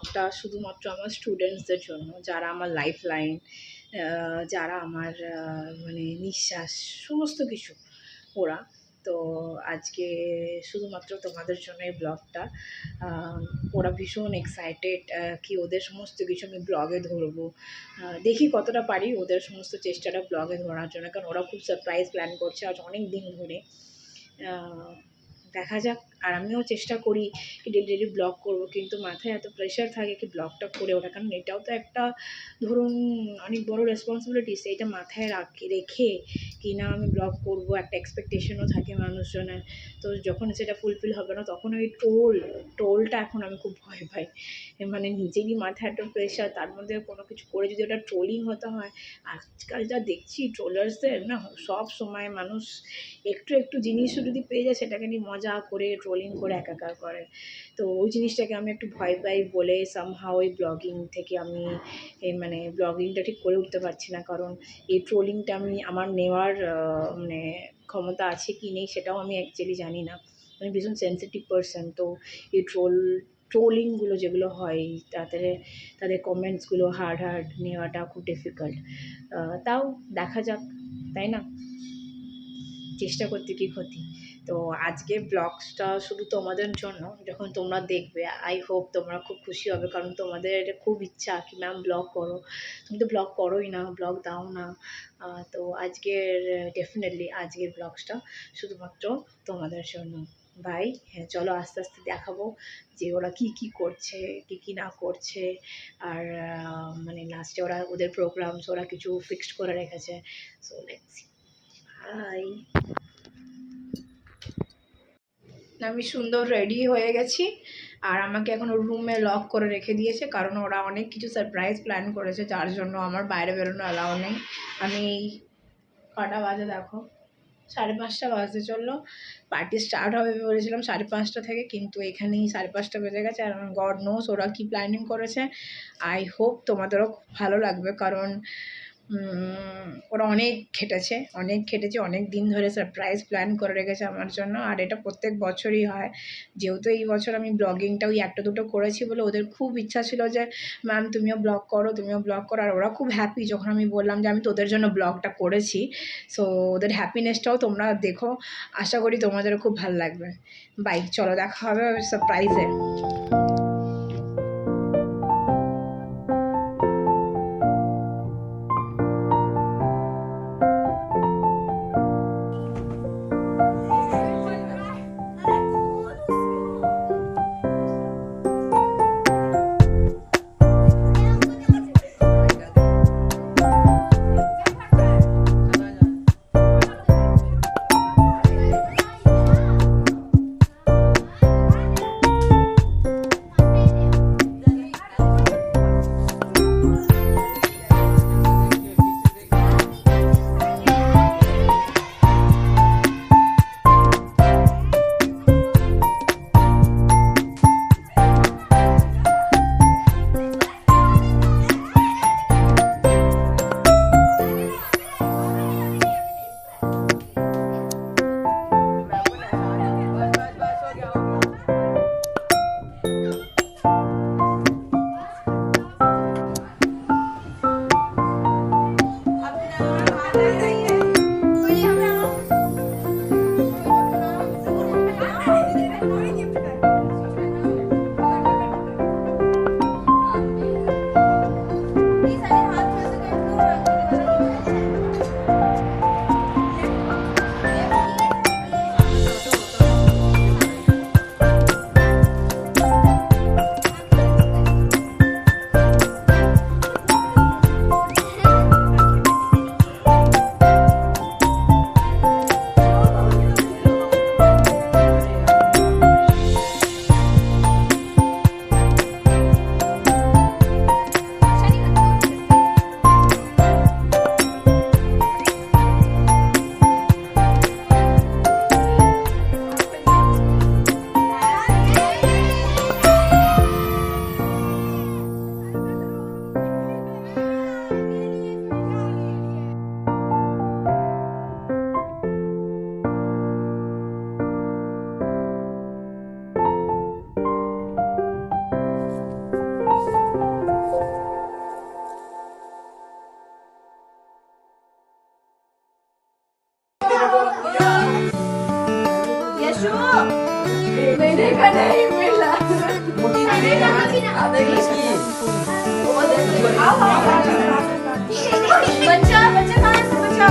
ব্লগটা শুধুমাত্র আমার স্টুডেন্টসদের জন্য, যারা আমার লাইফ লাইন, যারা আমার মানে নিঃশ্বাস, সমস্ত কিছু ওরা। তো আজকে শুধুমাত্র তোমাদের জন্য এই ব্লগটা। ওরা ভীষণ এক্সাইটেড কি ওদের সমস্ত কিছু আমি ব্লগে ধরবো। দেখি কতটা পারি ওদের সমস্ত চেষ্টাটা ব্লগে ধরার জন্য, কারণ ওরা খুব সারপ্রাইজ প্ল্যান করছে আজ অনেক দিন ধরে। দেখা যাক। আর আমিও চেষ্টা করি কি ডেলি ডেলি ব্লগ করবো, কিন্তু মাথায় এত প্রেশার থাকে কি ব্লগটা করে ওঠা, কারণ এটাও তো একটা ধরুন অনেক বড় রেসপন্সিবিলিটি। সেইটা মাথায় রেখে কি না আমি ব্লগ করবো, একটা এক্সপেকটেশনও থাকে মানুষজনের। তো যখন সেটা ফুলফিল হবে না, তখন ওই টোলটা এখন আমি খুব ভয় পাই। মানে নিজেরই মাথায় একটা প্রেশার, তার মধ্যে কোনো কিছু করে যদি ওটা ট্রোলিং হতে হয়। আজকাল যা দেখছি ট্রোলার্সদের না, সব সময় মানুষ একটু একটু জিনিসও যদি পেয়ে যায় সেটাকে নিয়ে মজা করে ট্রোলিং করে একাকার করে। তো ওই জিনিসটাকে আমি একটু ভয় পাই বলে সামহাও এই ব্লগিং থেকে আমি মানে ব্লগিংটা ঠিক করে উঠতে পারছি না, কারণ এই ট্রোলিংটা আমার নেওয়ার মানে ক্ষমতা আছে কি নেই সেটাও আমি অ্যাকচুয়ালি জানি না। আমি ভীষণ সেন্সিটিভ পারসন। তো এই ট্রোলিংগুলো যেগুলো হয় তাদের কমেন্টসগুলো হার্ড নেওয়াটা খুব ডিফিকাল্ট। তাও দেখা যাক, তাই না? চেষ্টা করতে কি ক্ষতি। তো আজকে ব্লগসটা শুধু তোমাদের জন্য, যখন তোমরা দেখবে আই হোপ তোমরা খুব খুশি হবে, কারণ তোমাদের খুব ইচ্ছা কি ম্যাম ব্লগ করো। তুমি তো ব্লগ করোই না, ব্লগ দাও না। তো ডেফিনেটলি আজকের ব্লগসটা শুধুমাত্র তোমাদের জন্য। বাই। হ্যাঁ, চলো আস্তে আস্তে দেখাবো যে ওরা কি করছে, কি না করছে। আর মানে লাস্টে ওদের প্রোগ্রামস ওরা কিছু ফিক্সড করে রেখেছে। So let's see. বাই। আমি সুন্দর রেডি হয়ে গেছি, আর আমাকে এখন ওর রুমে লক করে রেখে দিয়েছে, কারণ ওরা অনেক কিছু সারপ্রাইজ প্ল্যান করেছে, যার জন্য আমার বাইরে বেরোনো অ্যালাউ নেই। আমি কটা বাজে দেখো, 5:30 বাজতে চললো। পার্টি স্টার্ট হবে বলেছিলাম 5:30 থেকে, কিন্তু এখানেই 5:30 বেজে গেছে। আর গড নোস ওরা কি প্ল্যানিং করেছে। আই হোপ তোমাদেরও ভালো লাগবে, কারণ ওরা অনেক খেটেছে, অনেক দিন ধরে সারপ্রাইজ প্ল্যান করে রেখেছে আমার জন্য। আর এটা প্রত্যেক বছরই হয়। যেহেতু এই বছর আমি ব্লগিংটা ওই একটা দুটো করেছি বলে ওদের খুব ইচ্ছা ছিল যে ম্যাম তুমিও ব্লগ করো। আর ওরা খুব হ্যাপি যখন আমি বললাম যে আমি তোদের জন্য ব্লগটা করেছি। সো ওদের হ্যাপিনেসটাও তোমরা দেখো, আশা করি তোমাদেরও খুব ভালো লাগবে। বাই, চলো দেখা হবে সারপ্রাইজে। मेरे का नहीं मिला बच्चा बच्चा कहाँ से बच्चा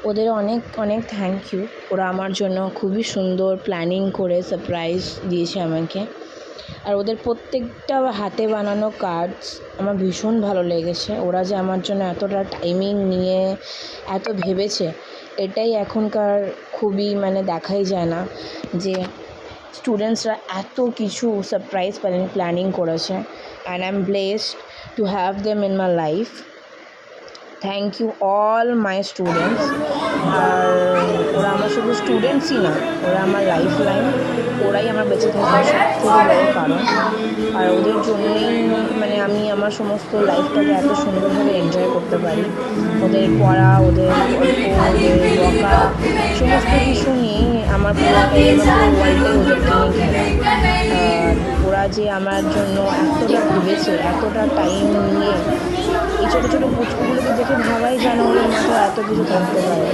ওদের অনেক অনেক থ্যাংক ইউ। ওরা আমার জন্য খুবই সুন্দর প্ল্যানিং করে সারপ্রাইজ দিয়েছে আমাকে। আর ওদের প্রত্যেকটা হাতে বানানো কার্ডস আমার ভীষণ ভালো লেগেছে। ওরা যে আমার জন্য এতটা টাইমিং নিয়ে এত ভেবেছে, এটাই এখনকার খুবই মানে দেখাই যায় না যে স্টুডেন্টসরা এত কিছু সারপ্রাইজ প্ল্যানিং করেছে। And I am blessed to have them in my life. Thank you all my students. আর ওরা আমার শুধু স্টুডেন্টসই না, ওরা আমার লাইফ লাইন। ওরাই আমার বেঁচে থাকার সবথেকে বড় কারণ। আর ওদের জন্যেই মানে আমি আমার সমস্ত লাইফটাকে এত সুন্দরভাবে এনজয় করতে পারি। ওদের পড়া, ওদের গল্প, ওদের বকা, সমস্ত কিছু নিয়েই আমার পুরোটাই, আমার পুরো ওয়ার্ল্ডটাই ওদেরকে নিয়ে ঘেরা। আর ওরা যে আমার জন্য এতটা ভেবেছে, এতটা টাইম নিয়ে, এই ছোটো ছোটো পুচকুগুলোকে দেখে ভাবাই যেন ওদের মাথায় এত কিছু থাকতে পারে।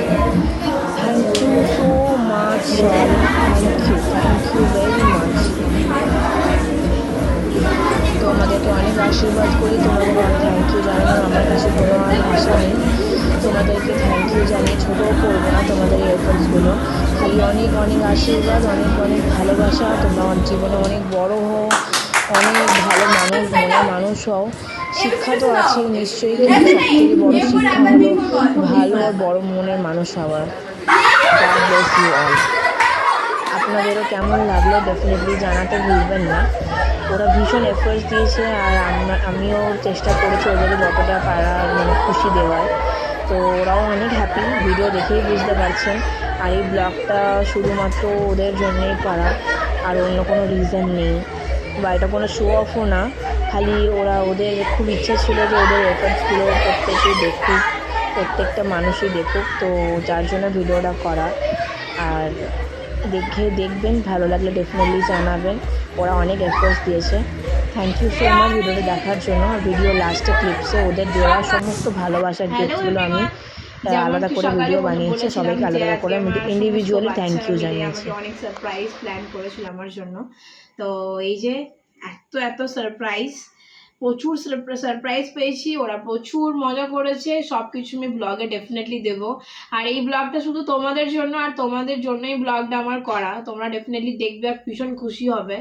Thank you so much all, thank you very much. তোমাদেরকে অনেক আশীর্বাদ করি, তোমাদের থ্যাংক ইউ জানানোর আমার কাছে কোনো আর ভাষা নেই। তোমাদেরকে থ্যাংক ইউ জানিয়ে ছোটোও করবো না তোমাদের এই এফোর্টসগুলো। খালি অনেক অনেক আশীর্বাদ, অনেক অনেক ভালোবাসা। তোমরা জীবনে অনেক বড় হও, অনেক ভালো মানুষ, মনের মানুষ হও। শিক্ষা তো আছে নিশ্চয়ই, কিন্তু সবথেকে বড় শিক্ষা হলো ভালো আর বড় মনের মানুষ হওয়ার। God bless you all. আপনাদেরও কেমন লাগলো ডেফিনেটলি জানাতে ভুলবেন না। ওরা ভীষণ এফোর্টস দিয়েছে, আর আমিও চেষ্টা করেছি ওদেরকে যতটা পারার মানে খুশি দেওয়ার। তো ওরাও অনেক হ্যাপি, ভিডিও দেখেই বুঝতে পারছেন। আর এই ব্লগটা শুধুমাত্র ওদের জন্যেই করা, আর অন্য কোনো রিজন নেই, বা এটা কোনো শো অফও না। খালি ওদের খুব ইচ্ছা ছিল যে ওদের এফোর্টসগুলো প্রত্যেকেই দেখুক, প্রত্যেকটা মানুষই দেখুক, তো যার জন্য ভিডিওটা করা। আর দেখবেন, ভালো লাগলে ডেফিনেটলি জানাবেন। ওরা অনেক এফোর্টস দিয়েছে। থ্যাংক ইউ সো মাচ ভিডিওটা দেখার জন্য। আর ভিডিও লাস্টে ক্লিপসে ওদের দেওয়া সমস্ত ভালোবাসার গিফটসগুলো আমি আলাদা করে ভিডিও বানিয়েছি, সবাইকে আলাদা করে আমি ইন্ডিভিজুয়ালি থ্যাংক ইউ জানিয়েছি। অনেক সারপ্রাইজ প্ল্যান করেছিল আমার জন্য। তো এই যে এত এত সারপ্রাইজ, প্রচুর সারপ্রাইজ পেয়েছি, ওরা প্রচুর মজা করেছে। সব কিছু আমি ব্লগে ডেফিনেটলি দেবো। আর এই ব্লগটা শুধু তোমাদের জন্য আর তোমাদের জন্যই ব্লগটা আমার করা। তোমরা ডেফিনেটলি দেখবে আর ভীষণ খুশি হবে।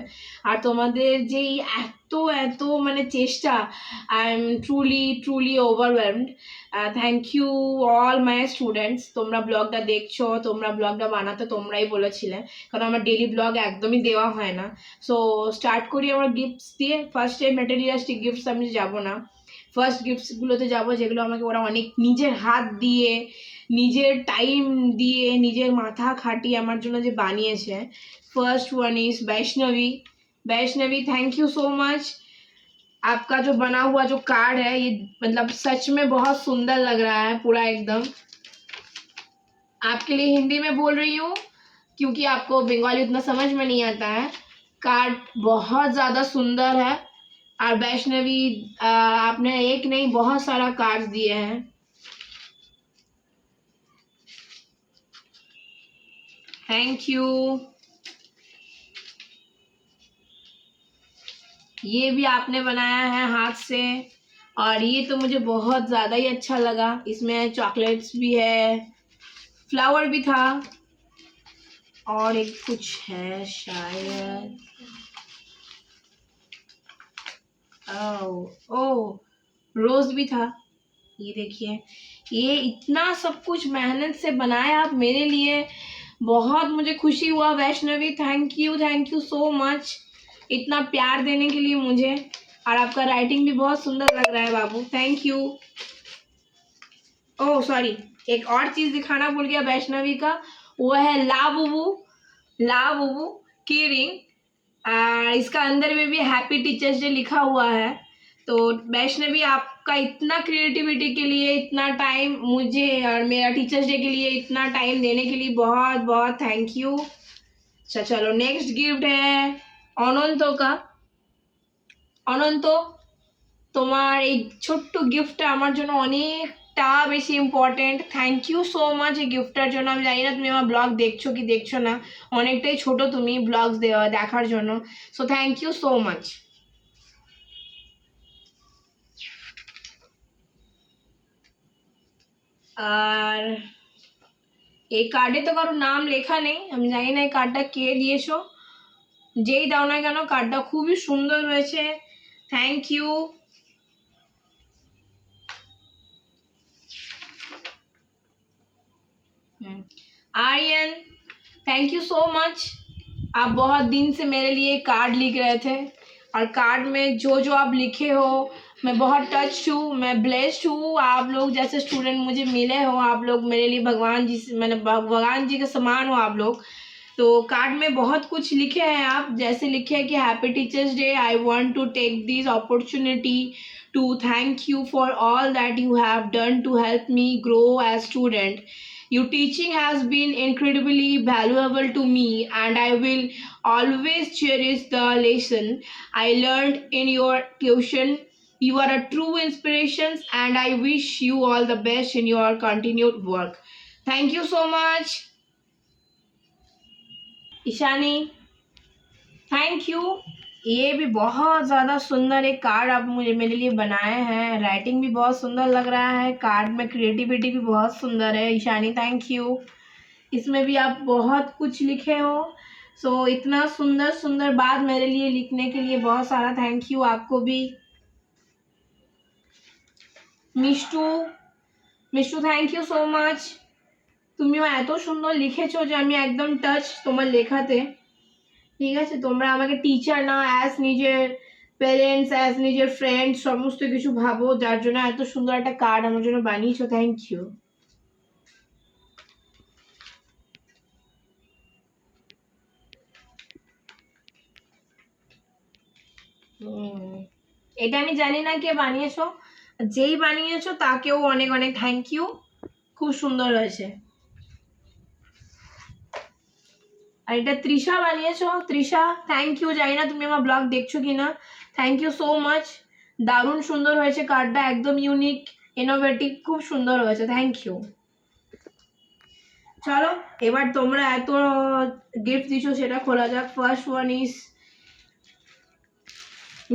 আর তোমাদের যেই এত এত মানে চেষ্টা, I am truly overwhelmed. Thank you all my students. তোমরা ব্লগটা দেখছো, তোমরা ব্লগটা বানাতে তোমরাই বলেছিলে, কারণ আমার ডেলি ব্লগ একদমই দেওয়া হয় না। সো স্টার্ট করি আমার গিফটস দিয়ে। ফার্স্টে ম্যাটেরিয়ালিস্টিক গিফটস আমি যাব না, ফার্স্ট গিফটসগুলোতে যাবো যেগুলো আমাকে ওরা অনেক নিজের হাত দিয়ে, নিজের টাইম দিয়ে, নিজের মাথা খাটিয়ে আমার জন্য যে বানিয়েছে। First one is Vaishnavi, thank you so much. आपका जो बना हुआ जो कार्ड है, ये मतलब सच में बहुत सुंदर लग रहा है पूरा एकदम। आपके लिए हिंदी में बोल रही हूँ क्योंकि आपको बंगाली उतना समझ में नहीं आता है। कार्ड बहुत ज़्यादा सुंदर है। और वैष्णवी, आपने एक नहीं बहुत सारा कार्ड दिए हैं। Thank you. ये भी आपने बनाया है हाथ से, और ये तो मुझे बहुत ज़्यादा ही अच्छा लगा। इसमें चॉकलेट्स भी है, फ्लावर भी था, और एक कुछ है शायद, ओह रोज भी था। ये देखिए, ये इतना सब कुछ मेहनत से बनाया आप मेरे लिए, बहुत मुझे खुशी हुआ। Vaishnavi, thank you so much इतना प्यार देने के लिए मुझे। और आपका राइटिंग भी बहुत सुंदर लग रहा है बाबू, थैंक यू। ओह सॉरी, एक और चीज़ दिखाना भूल गया वैष्णवी का, वो है ला बुबू की रिंग। इसका अंदर में भी हैप्पी टीचर्स डे लिखा हुआ है। तो वैष्णवी, आपका इतना क्रिएटिविटी के लिए, इतना टाइम मुझे और मेरा टीचर्स डे के लिए इतना टाइम देने के लिए बहुत बहुत थैंक यू। अच्छा चलो, नेक्स्ट गिफ्ट है অনন্ত का। অনন্ত, তোমার এই ছোট্ট গিফটটা আমার জন্য অনেকটা বেশি important. Thank you so much এই গিফটটার জন্য। আমি জানি না তুমি আমার ব্লগ দেখছো কি দেখছো না, অনেকটাই ছোট তুমি ব্লগস দেখার জন্য। So thank you so much. আর এই কার্ডে তো কারোর নাম লেখা নেই, আমি জানি না এই কার্ডটা কে দিয়েছো, যেই দাও না কেন কার্ডটা খুবই সুন্দর হয়েছে, thank you. Aryan thank you so much. आप बहुत दिन से मेरे लिए कार्ड लिख रहे थे और कार्ड में जो जो आप लिखे हो मैं बहुत टच हूँ, मैं ब्लेस्ड हूँ। आप लोग जैसे स्टूडेंट मुझे मिले हो, आप लोग मेरे लिए भगवान जी से, मैंने भगवान जी के समान हो आप लोग। तो कार्ड में बहुत कुछ लिखे हैं आप, जैसे लिखे हैं कि happy teachers day, I want to take this opportunity to thank you for all that you have done to help me grow as student. Your teaching has been incredibly valuable to me and I will always cherish the lesson I learned in your tuition. You are a true inspiration and I wish you all the best in your continued work. Thank you so much. Ishani thank you. ये भी बहुत ज़्यादा सुंदर एक card आप मुझे मेरे लिए बनाए हैं, राइटिंग भी बहुत सुंदर लग रहा है, कार्ड में क्रिएटिविटी भी बहुत सुंदर है। Ishani thank you. इसमें भी आप बहुत कुछ लिखे हो, सो इतना सुंदर सुंदर बात मेरे लिए लिखने के लिए बहुत सारा थैंक यू आपको भी। Mishtu Mishtu thank you so much. তুমিও এত সুন্দর লিখেছো যে আমি একদম টাচ তোমার লেখাতে। ঠিক আছে, তোমরা আমাকে টিচার না, অ্যাজ নিজের প্যারেন্টস, অ্যাজ নিজের ফ্রেন্ড সমস্ত কিছু ভাবো, যার জন্য এত সুন্দর একটা কার্ড আমার জন্য বানিয়েছো, থ্যাংক ইউ। এটা আমি জানি না কে বানিয়েছো, যেই বানিয়েছো তাকেও অনেক অনেক থ্যাংক ইউ, খুব সুন্দর হয়েছে। আর এটা তৃষা বানিয়েছো, তৃষা থ্যাংক ইউ। জানি না তুমি আমার ব্লগ দেখছো কি না, থ্যাংক ইউ সো মাচ। দারুণ সুন্দর হয়েছে কার্ডটা, একদম ইউনিক, ইনোভেটিভ, খুব সুন্দর হয়েছে, থ্যাংক ইউ। চলো এবার তোমরা এত গিফট দিছো সেটা খোলা যাক। First one is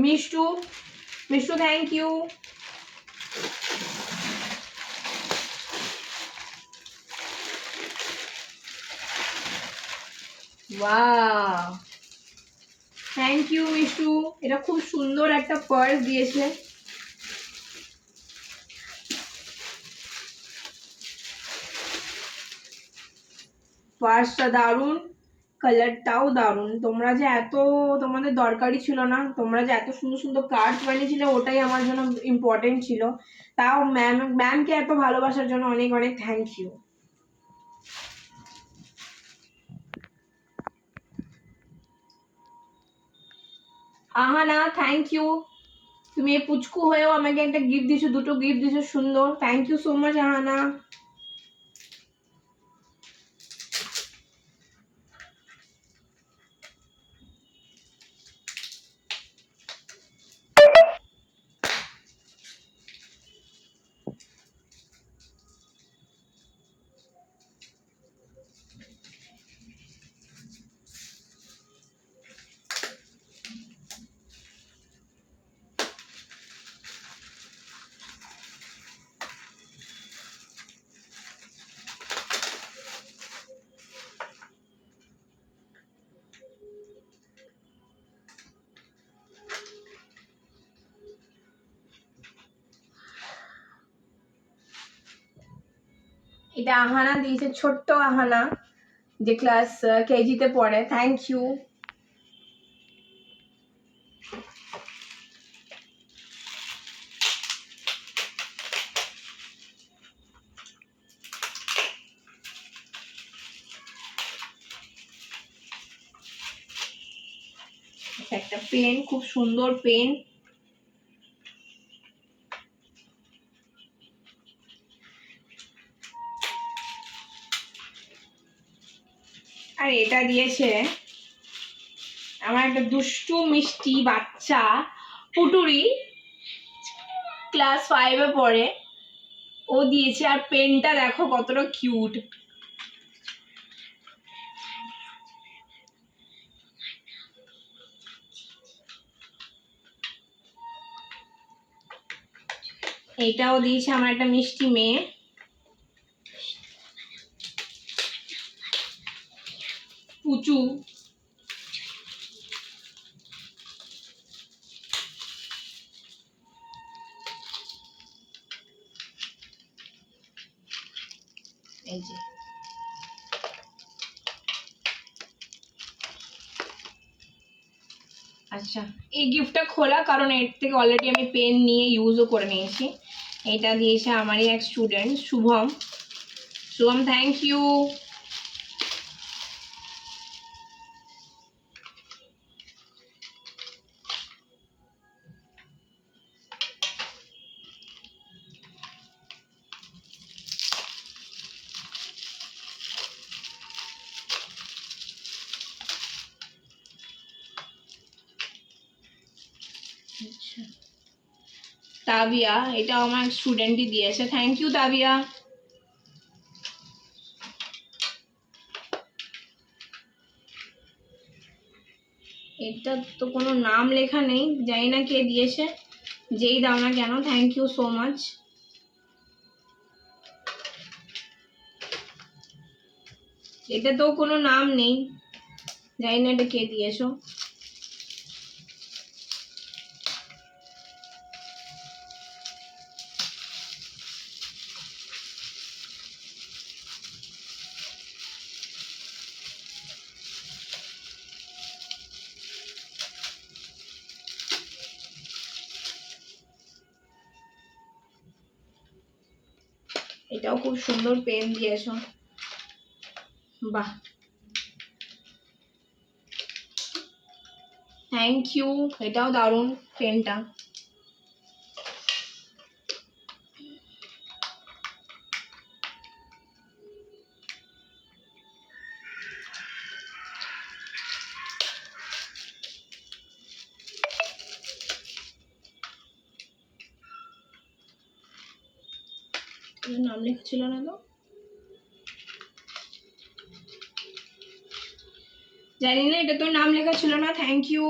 Mishtu. Mishtu thank you. Wow thank you Mishtu, এটা খুব সুন্দর একটা পার্স দিয়েছে। পার্সটা দারুণ, কালারটাও দারুণ। তোমরা যে এত, তোমাদের দরকারই ছিল না, তোমরা যে এত সুন্দর সুন্দর কার্ড বানিয়েছিলে ওটাই আমার জন্য ইম্পর্টেন্ট ছিল। তাও ম্যামকে এত ভালোবাসার জন্য অনেক অনেক thank you. Ahana thank you, তুমি এই পুচকু হয়েও আমাকে একটা গিফট দিছো, দুটো গিফট দিছো সুন্দর, থ্যাংক ইউ সো মাচ আহানা। এটা আহানা দিয়েছে, ছোট্ট আহানা, যে ক্লাস কেজিতে পড়ে, থ্যাংক ইউ। একটা পেন, খুব সুন্দর পেন। আর এটা দিয়েছে আমার একটা দুষ্টু মিষ্টি বাচ্চা পুটুরি, ক্লাস 5-এ পড়ে, ও দিয়েছে। আর পেনটা দেখো কতটা কিউট। এইটাও দিয়েছে আমার একটা মিষ্টি মেয়ে। শু। এই যে আচ্ছা, এই গিফটটা খোলা, কারণ এর থেকে অলরেডি আমি পেন নিয়ে ইউজও করে নিয়েছি। এটা দিয়েছে আমারই এক student Shubham. Shubham, thank you. Tabia, এটা আমার স্টুডেন্টই দিয়েছে, থ্যাংক ইউ তাবিয়া। এটা তো কোনো নাম লেখা নেই, জানি না কে দিয়েছে, যেই দাও না কেন থ্যাংক ইউ সো মাচ। এটা তো কোনো নাম নেই, জানি না এটা কে দিয়েছো। এটাও খুব সুন্দর পেন দিয়েছো, বাহ, থ্যাংক ইউ। এটাও দারুণ পেনটা। নাম লেখা ছিল না তো, জানি না, এটা তো নাম লেখা ছিল না, থ্যাংক ইউ।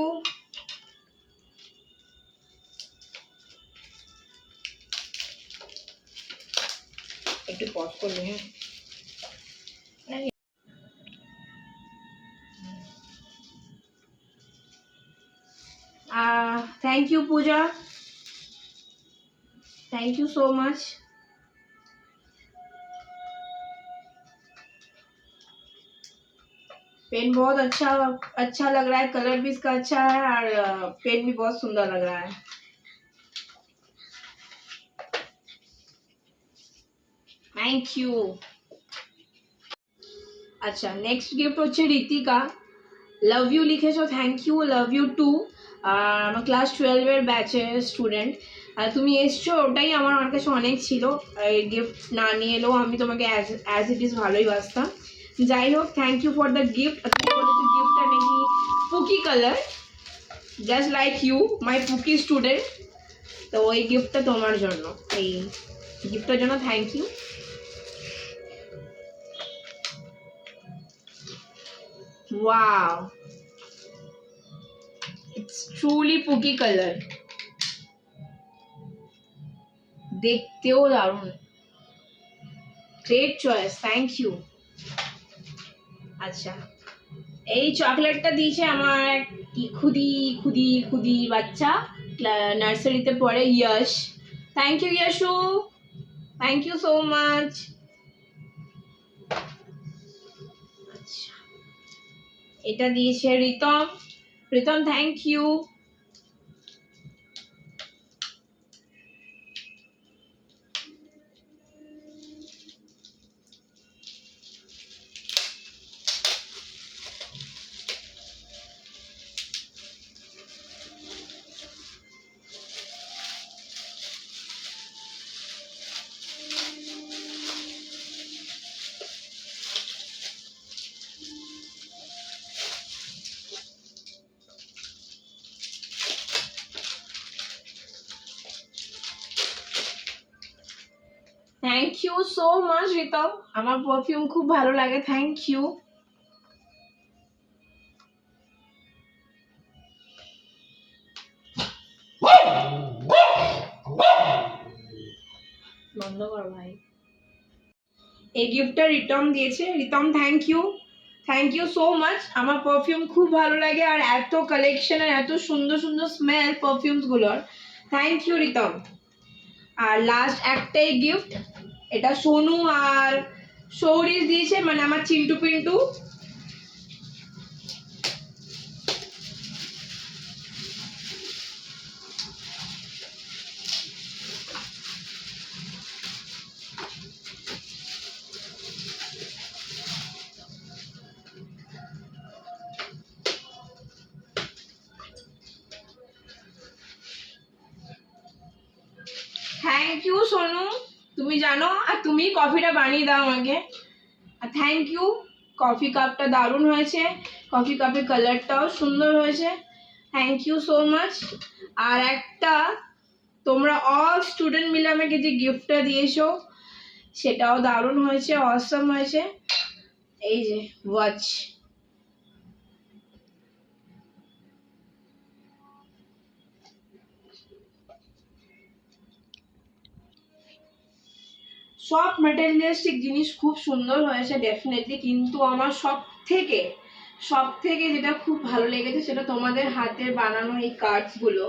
একটু পজ করবে, হ্যাঁ। Thank you Puja, thank you so much. Pen बहुत अच्छा लग रहा है, कलर भी इसका अच्छा है और पेन भी बहुत सुंदर लग रहा है। Thank you. अच्छा, नेक्स्ट गिफ्ट হচ্ছে ঋতিকা, লাভ ইউ লিখেছো, thank you, love you too. আমার ক্লাস 12 এর ব্যাচের স্টুডেন্ট, তুমি এসছো, ওটাই আমার কাছে অনেক ছিল। গিফট না নিয়ে এলেও আমি তোমাকে অ্যাজ ইট ইজ ভালোই বাসতাম। যাই হোক, thank you for the gift. তুমি বলেছো গিফটটা নাকি pookie colour, just like you my pookie student. তো ওই গিফটটা তোমার জন্য, এই গিফটের জন্য thank you. Wow, it's truly pookie colour, দেখতেও দারুণ, গ্রেট চয়েস, থ্যাংক ইউ। আচ্ছা, এই চকলেটটা দিয়েছে আমার খুদি খুদি খুদি বাচ্চা, নার্সারিতে পড়ে, Yash. Thank you Yashu, thank you so much. আচ্ছা, এটা দিয়েছে Ritam, Ritam thank you. Thank you so much Ritam, আমার পারফিউম খুব ভালো লাগে, থ্যাংক ইউ। বন্ধ কর ভাই। এই গিফটটা রিতম দিয়েছে, Ritam thank you. Thank you so much. আমার পারফিউম খুব ভালো লাগে আর এত কালেকশন আর এত সুন্দর সুন্দর স্মেল পারফিউমসগুলোর। Thank you Ritam. আর লাস্ট একটাই গিফট, এটা সোনু আর সৌরিশ দিয়েছে, মানে আমার চিন্টু পিন্টু। থ্যাংক ইউ সোনু, তুমি জানো, আর তুমি কফিটা বানিয়ে দাও আমাকে। আর থ্যাংক ইউ, কফি কাপটা দারুণ হয়েছে, কফি কাপের কালারটাও সুন্দর হয়েছে, থ্যাংক ইউ সো মাচ। আর একটা, তোমরা অল স্টুডেন্ট মিলে আমাকে যে গিফটটা দিয়েছো সেটাও দারুণ হয়েছে, অসম হয়েছে। এই যে ওয়াচ, সব ম্যাটেরিয়ালিস্টিক জিনিস খুব সুন্দর হয়েছে ডেফিনেটলি, কিন্তু আমার সব থেকে যেটা খুব ভালো লেগেছে সেটা তোমাদের হাতের বানানো এই কার্ডসগুলো।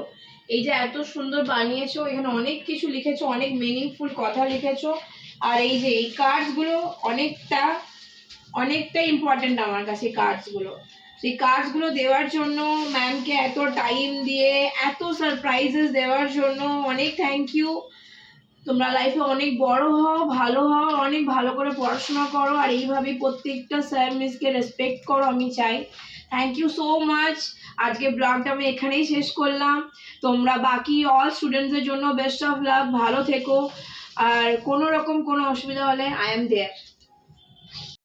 এই যে এত সুন্দর বানিয়েছো, এখানে অনেক কিছু লিখেছো, অনেক মিনিংফুল কথা লিখেছো। আর এই যে এই কার্ডসগুলো অনেকটা ইম্পর্টেন্ট আমার কাছে কার্ডসগুলো। সেই কার্ডসগুলো দেওয়ার জন্য ম্যামকে এত টাইম দিয়ে এত সারপ্রাইজেস দেওয়ার জন্য অনেক থ্যাংক ইউ। তোমরা লাইফে অনেক বড় হও, ভালো হও, অনেক ভালো করে পড়াশোনা করো, আর এইভাবেই প্রত্যেকটা স্যার মিসকে রেসপেক্ট করো আমি চাই। Thank you so much. আজকে ব্লগটা আমি এখানেই শেষ করলাম। তোমরা বাকি অল স্টুডেন্টসদের জন্য বেস্ট অফ লাক, ভালো থেকো, আর কোনো রকম কোনো অসুবিধা হলে আই এম দেয়ার।